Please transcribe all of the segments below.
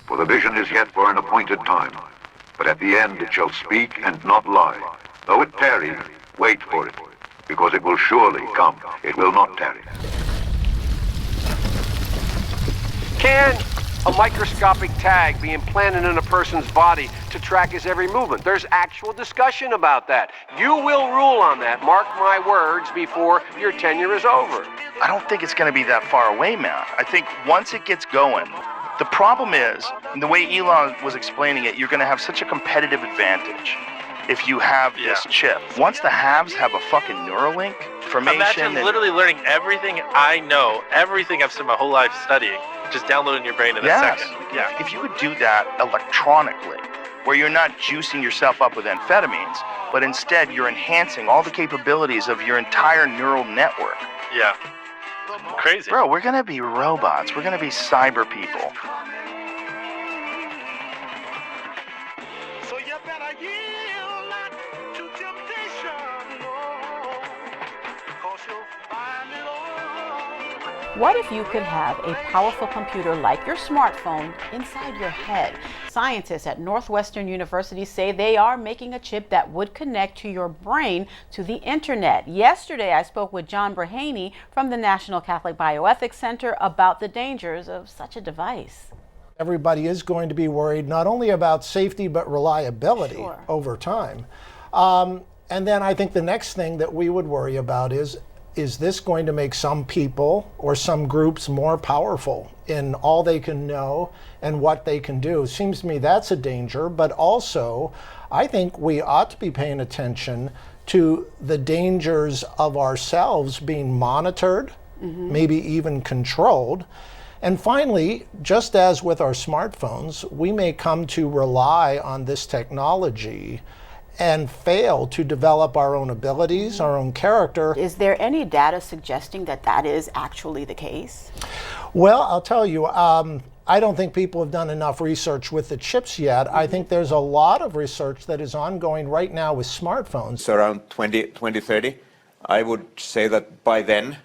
For the vision is yet for an appointed time, but at the end it shall speak and not lie. Though it tarry, wait for it, because it will surely come. It will not tarry. Can a microscopic tag be implanted in a person's body to track his every movement? There's actual discussion about that. You will rule on that, mark my words, before your tenure is over. I don't think it's going to be that far away, man. I think once it gets going, the problem is, the way Elon was explaining it, you're going to have such a competitive advantage if you have this chip. Once the haves have a fucking Neuralink information... Imagine literally learning everything I know, everything I've spent my whole life studying, just downloading your brain in a second. Yeah. If you could do that electronically, where you're not juicing yourself up with amphetamines, but instead you're enhancing all the capabilities of your entire neural network. Yeah. Crazy. Bro, we're gonna be robots. We're gonna be cyber people. So you better yield not to temptation, no, 'cause you'll find it all. What if you could have a powerful computer like your smartphone inside your head? Scientists at Northwestern University say they are making a chip that would connect to your brain to the internet. Yesterday, I spoke with John Brahaney from the National Catholic Bioethics Center about the dangers of such a device. Everybody is going to be worried not only about safety but reliability over time. And then I think the next thing that we would worry about is this going to make some people or some groups more powerful in all they can know and what they can do? It seems to me that's a danger, but also I think we ought to be paying attention to the dangers of ourselves being monitored, maybe even controlled. And finally, just as with our smartphones, we may come to rely on this technology and fail to develop our own abilities, our own character. Is there any data suggesting that that is actually the case? Well, I'll tell you, I don't think people have done enough research with the chips yet. I think there's a lot of research that is ongoing right now with smartphones. So around 2030, I would say that by then,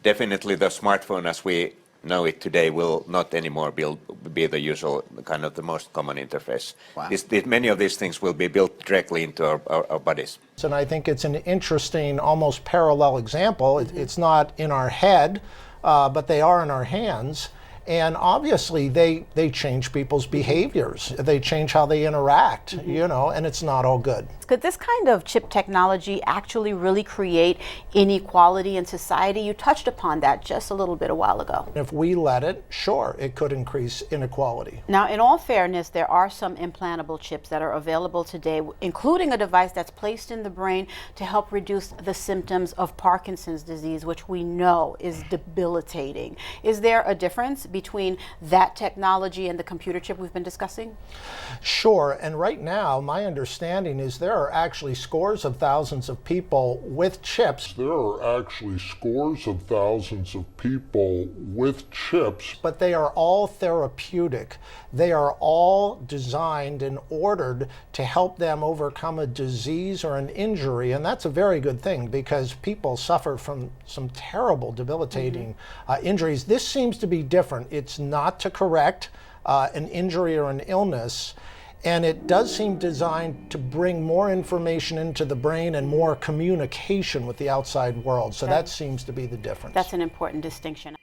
definitely the smartphone as we know it today will not anymore be the usual kind of the most common interface. Wow. Many of these things will be built directly into our bodies. And I think it's an interesting, almost parallel example. It's not in our head, but they are in our hands. And obviously they change people's behaviors. They change how they interact, you know, and it's not all good. Could this kind of chip technology actually really create inequality in society? You touched upon that just a little bit a while ago. If we let it, sure, it could increase inequality. Now, in all fairness, there are some implantable chips that are available today, including a device that's placed in the brain to help reduce the symptoms of Parkinson's disease, which we know is debilitating. Is there a difference between that technology and the computer chip we've been discussing? Sure, and right now, my understanding is there are actually scores of thousands of people with chips. There are actually scores of thousands of people with chips. But they are all therapeutic. They are all designed and ordered to help them overcome a disease or an injury, and that's a very good thing because people suffer from some terrible, debilitating injuries. This seems to be different. It's not to correct an injury or an illness. And it does seem designed to bring more information into the brain and more communication with the outside world. So that seems to be the difference. That's an important distinction.